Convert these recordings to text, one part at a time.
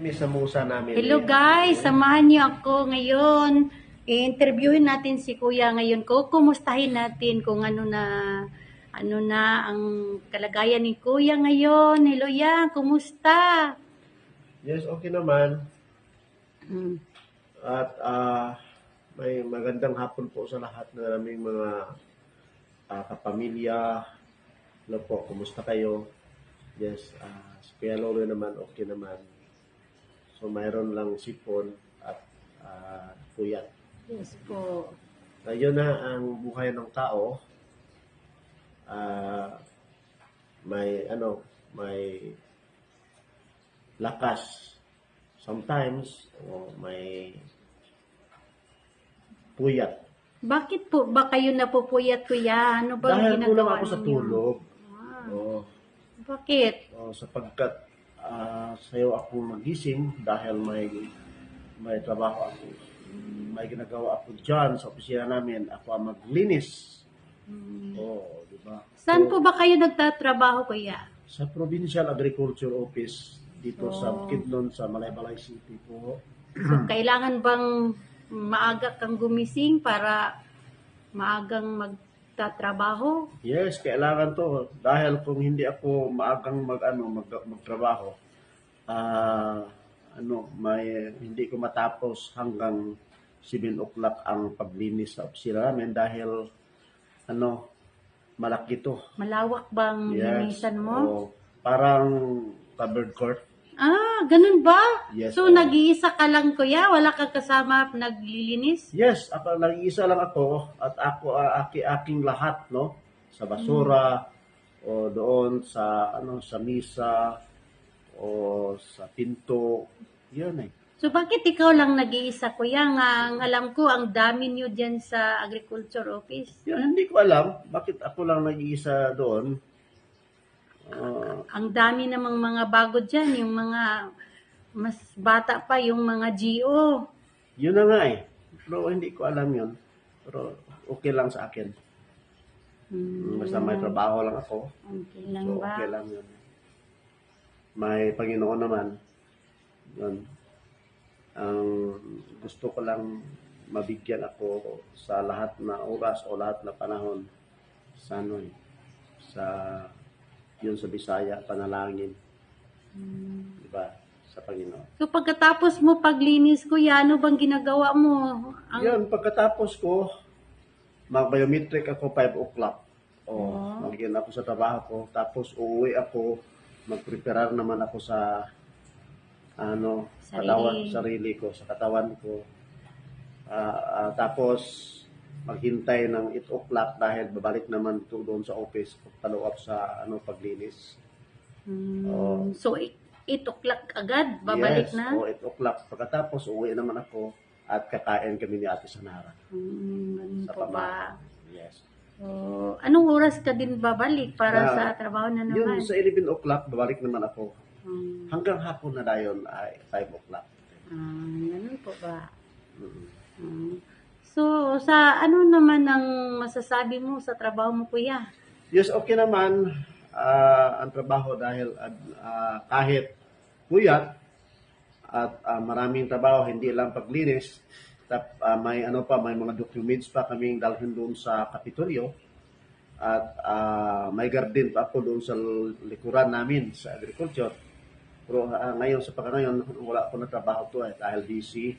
Misa-musa namin. Hello guys, samahan niyo ako ngayon. I-interviewin natin si Kuya ngayon ko. Kumustahin natin kung ano na ang kalagayan ni Kuya ngayon. Hello ya, kumusta? Yes, okay naman. Hmm. At may magandang hapon po sa lahat na naming mga kapamilya. Hello po, kumusta kayo? Yes, si Kuya Lolo naman, okay naman. So, mayroon lang sipon at puyat. Yes po. Yun na ang buhay ng tao. May lakas. Sometimes, may puyat. Bakit po ba kayo napupuyat, Kuya? Ano ba Dahil kulang ginagawa ako sa ninyo? tulog. Oh, Bakit? sapagkat sayo ako magising dahil may trabaho ako. May ginagawa ako dyan sa opisina namin. Ako ang maglinis. Oh, di ba? Saan So, po ba kayo nagtatrabaho, Kuya? sa Provincial Agriculture Office dito sa Oh. Bukidnon sa Malaybalay City po. So, kailangan bang maaga kang gumising para maagang magtatrabaho? Yes, kailangan to dahil kung hindi ako maagang magtrabaho, hindi ko matapos hanggang 7 o'clock ang paglinis sa opisina namin dahil malaki to. Malawak bang linisan mo? oo. Parang covered court. Ganun ba? Yes, So, oo. nag-iisa ka lang, Kuya? Wala kang kasama naglilinis? Yes, ako nag-iisa lang ako at ako aking lahat, no, sa basura o doon sa sa misa o sa pinto. 'Yun eh. So, bakit ikaw lang nag-iisa, Kuya? Nga, ang alam ko, ang dami nyo dyan sa agriculture office. Yun, hindi ko alam bakit ako lang nag-iisa doon. Ang dami namang mga bago dyan, yung mga mas bata pa, yung mga GO. Yun na nga eh. Pero hindi ko alam 'yun. Pero okay lang sa akin. Basta may trabaho lang ako. Okay lang So ba? okay lang 'yun. May Panginoon naman. Yun. Ang gusto ko lang mabigyan ako sa lahat na oras o lahat na panahon sa yun sa Bisaya, panalangin. Diba? Sa Panginoon. So, pagkatapos mo paglinis, Kuya, ano bang ginagawa mo? Yun, pagkatapos ko, mag-biometric ako 5 o'clock. Magiging ako sa trabaho ko. Tapos uuwi ako, mag-prepare naman ako sa sarili ko, sa katawan ko. Tapos maghintay ng 8 o'clock dahil babalik naman to doon sa office follow up sa paglinis. So, 8 o'clock agad, babalik Yes, na? 8 o'clock. Pagkatapos uuwi naman ako at kakain kami ni Ate Sanara. Ganun Sa po ba? pamana. Yes. So, anong oras ka din babalik para sa trabaho na Yun, naman? sa 11 o'clock, babalik naman ako. Hmm. Hanggang hapon na dayon ay 5 o'clock. Ganun po ba? Mm. So, sa ano naman ang masasabi mo sa trabaho mo, Kuya? Yes, okay naman ang trabaho dahil kahit puyat at maraming trabaho, hindi lang paglinis. May mga documents pa kaming dalhin doon sa Kapitolyo. At may garden pa ako doon sa likuran namin sa agriculture. Pero ngayon, sa pagkanayon, wala ako na trabaho to dahil busy.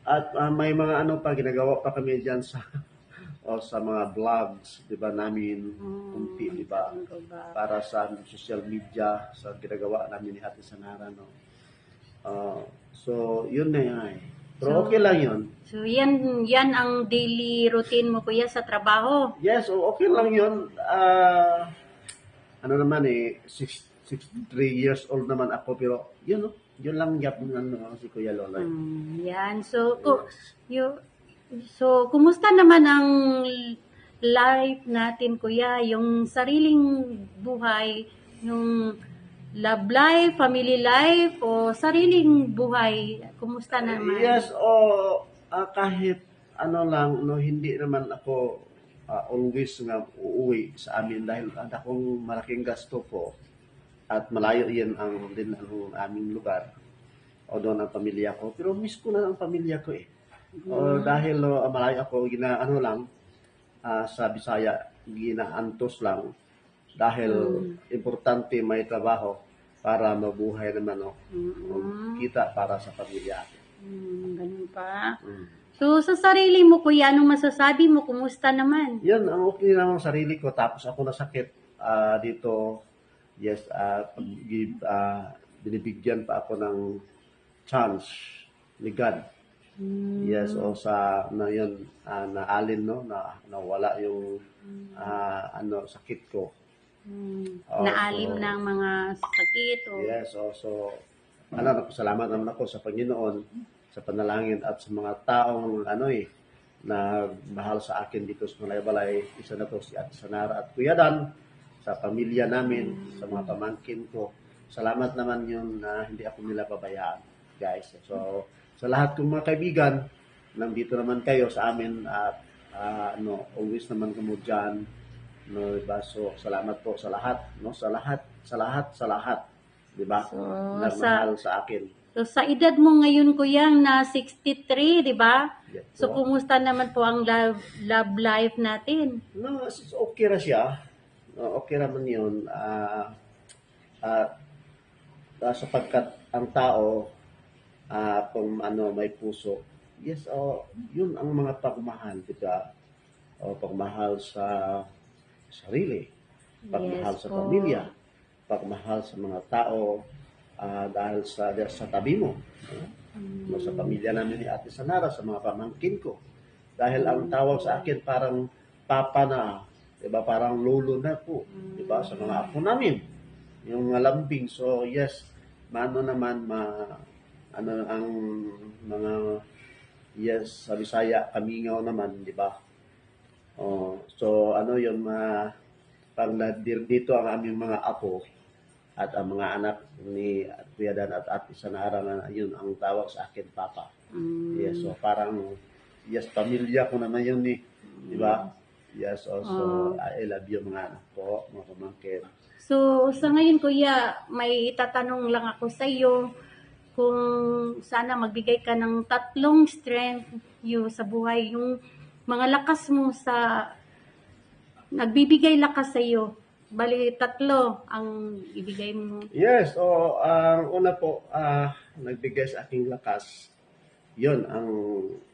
At may mga ginagawa pa kami dyan sa sa mga vlogs, di ba, namin, kunti, di ba, para sa social media, sa ginagawa namin ni Ate Sanara, no. So, yun na yan. Pero okay lang yun. So, yan ang daily routine mo, Kuya, sa trabaho. Yes, okay lang yun. Naman 63 years old naman ako, pero yun lang si Kuya Lola. Yan. So, kumusta naman ang life natin, Kuya? Yung sariling buhay, yung love life, family life, o sariling buhay, kumusta naman? Yes, kahit hindi naman ako always nga uuwi sa amin dahil akong malaking gasto ko at malayo yan ang aming lugar. o doon ang pamilya ko. Pero miss ko na ang pamilya ko eh. O, dahil malayo ako, ano lang, sa Bisaya, ginaantos lang. Dahil importante may trabaho para mabuhay naman, kita para sa pamilya. Ganun pa. Mm. So, sa sarili mo, kuya, anong masasabi mo? Kumusta naman? Yan, ang okay naman ang sarili ko. Tapos ako nasakit dito. Yes, binibigyan pa ako ng chance ni God. Yes, o sa na yun, naalin, no, na nawala yung sakit ko. Naalim so, ng mga sakit o Yes, so salamat naman ako sa Panginoon, sa panalangin at sa mga taong na mahal sa akin dito sa Malaybalay. Isa na to si Ate Sanara at Kuya Dan, sa pamilya namin, sa mga pamangkin ko. Salamat naman yun na hindi ako nila pabayaan, guys. So, sa lahat kong mga kaibigan, nandito naman kayo sa amin at always naman kamo dyan. No, diba? So, salamat po sa lahat, no? Sa lahat, diba? So, Nagmahal sa akin. So, sa edad mo ngayon, kuya, na 63, di ba? Yes, So, po. kumusta naman po ang love life natin? No, okay ra siya. No, okay naman yun. Sapagkat ang tao, kung may puso, yes, yun ang mga pagmahal, diba? O pagmahal sa sarili, pagmahal Yes sa po. pamilya, pagmahal sa mga tao, dahil sa tabi mo. No, sa pamilya namin ni Ate Sanara, sa mga pamangkin ko. Dahil ang tawag sa akin parang papa na, diba? Parang lolo na po, diba? Sa mga apo namin, yung mga lambing. So yes, ano naman, ang mga, yes, sa Bisaya, kamingaw naman, diba? So yun, pag dito ang aming mga apo, at ang mga anak ni Kuya Dan at Ate Sanara, na yun ang tawag sa akin, Papa. Yes, so parang, yes, pamilya ko naman yun di ba? Yes, also, I love you mga anak ko, mga pamangkin. So, sa ngayon, kuya, may itatanong lang ako sa iyo kung sana magbigay ka ng 3 strength sa buhay, yung mga lakas mo nagbibigay lakas sa iyo. Bali, 3 ang ibigay mo. Yes, ang una po, nagbigay sa aking lakas, yun, ang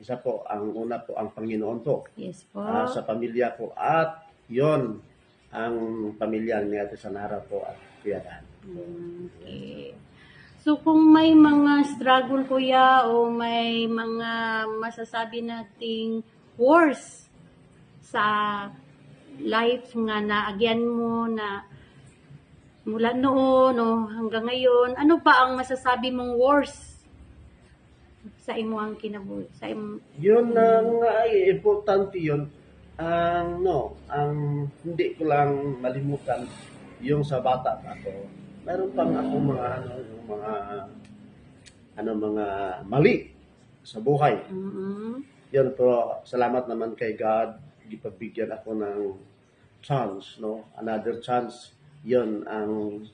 isa po, ang una po, ang Panginoon po. Yes po. Sa pamilya ko, at yun, ang pamilya ni Ate Sanara po at Kuya Dan. Okay. So, kung may mga struggle, kuya, o may mga masasabi nating worse sa life nga naagyan mo na mula noon o hanggang ngayon, ano pa ang masasabi mong worse sa imo ang kinabuhi? Yun ang importante yun. Ang hindi ko lang malimutan yung sa bata pa ako. Meron pang ako mga mali sa buhay. Yun, pero salamat naman kay God, ipagbigyan ako ng chance, no? Another chance. Yun ang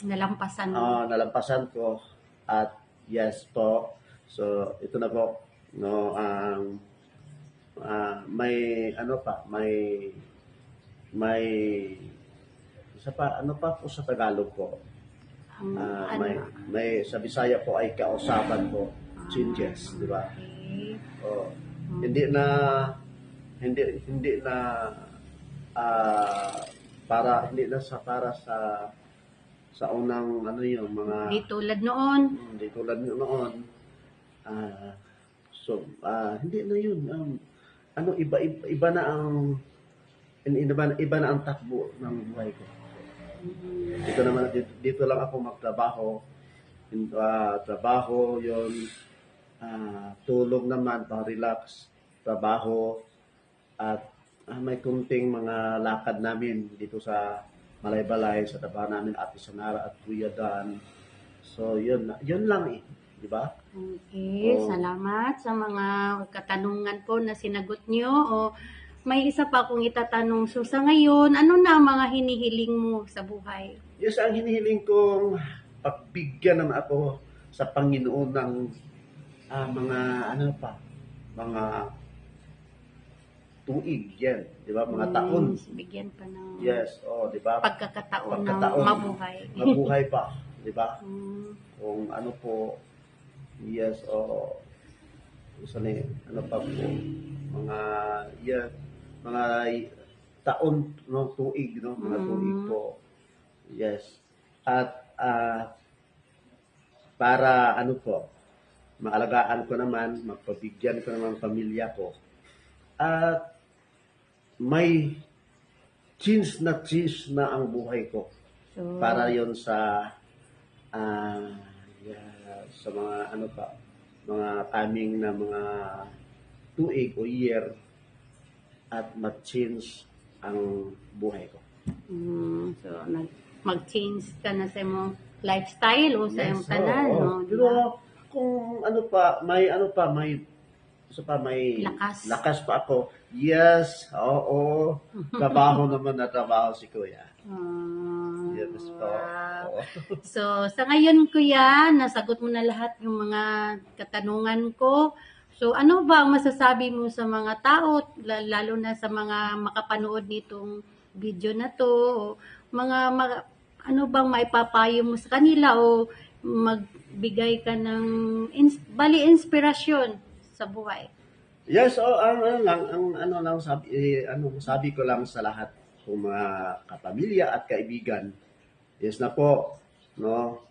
Nalampasan mo. nalampasan ko. At yes po. So ito na po, no, may isa pa, po sa Tagalog po. May sa Bisaya po ay kausapan po, changes, di ba? Okay. Hindi na para sa unang yung mga Di tulad noon. hindi tulad noon. Hindi na yun. Iba na ang iba na ang takbo ng buhay ko. Dito lang ako magtrabaho. Trabaho yon, tulog naman, pa-relax, trabaho, at may kunting mga lakad namin dito sa Malaybalay, sa trabaho namin Ate Sanara at Kuya Dan. So yun lang di ba? Okay, salamat sa mga katanungan po na sinagot nyo. May isa pa akong itatanong. So sa ngayon, ano na ang mga hinihiling mo sa buhay? Yes, ang hinihiling kong pagbigyan naman ako sa Panginoon ng mga ano pa, mga tuig yan, di ba? Mga taon. Bigyan pa ng Yes, oh, di ba? pagkakataon ng Pagkataon. mabuhay. Mabuhay pa, di ba? Mm. Kung ano po, yes, o ano pa po, mga, yeah, mga taon, no, tuig, no, mga tuig po. Yes. At para ano po, maalagaan ko naman, magpabigyan ko naman ang pamilya ko. At may change na ang buhay ko. So, Para yon sa sa mga ano pa, mga coming na mga tuig o year at mag-change ang buhay ko. so mag-change ka na sa imong lifestyle o sa imong tanan, oo. no? Pero kung ano pa, may Lakas. lakas pa ako. Yes, oo. Trabaho naman na trabaho si Kuya. Yes po. Wow. Oo. So, sa ngayon, Kuya, nasagot mo na lahat yung mga katanungan ko. So, ano ba ang masasabi mo sa mga tao, lalo na sa mga makapanood nitong video na to? Ano bang maipapayo mo sa kanila o magbigay ka ng inspirasyon sa buhay? Yes, sabi ko lang sa lahat ng mga kapamilya at kaibigan. Yes na po, no?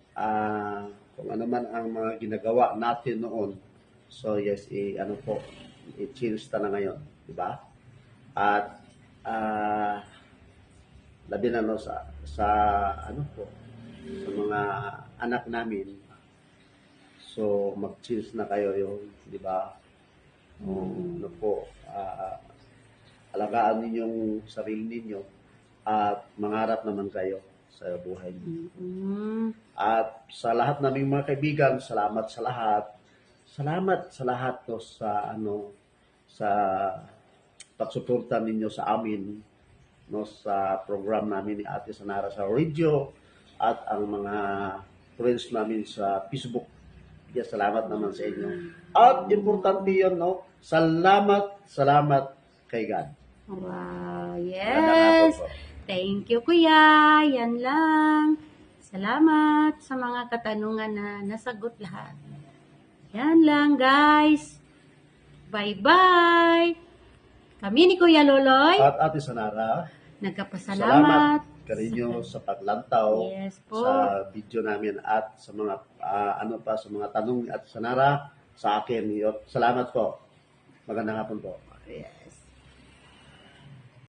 Kung ano man ang mga ginagawa natin noon. So yes, i-change na ngayon, di ba? At labi na no sa mga anak namin. So mag-change na kayo yung, di ba? Alagaan ninyong sarili ninyo at mangarap naman kayo sa buhay niyo. At sa lahat naming mga kaibigan, salamat sa lahat. Salamat sa lahat no, sa pagsuporta ninyo sa amin no, sa program namin ni Ate Sanara sa radio at ang mga friends namin sa Facebook. Yes, salamat naman sa inyo. At importante yun, no? Salamat kay God. Wow, Magandang hapon yes. po. Thank you, Kuya. Yan lang. Salamat sa mga katanungan na nasagot lahat. Yan lang, guys. Bye-bye. Kami ni Kuya Loloy, At Ate Sanara, nagkapasalamat. salamat ka rinyo sa paglantaw Yes po. sa video namin at sa mga sa mga tanong at Sanara sa akin. Salamat po. Magandang hapon po. Yes.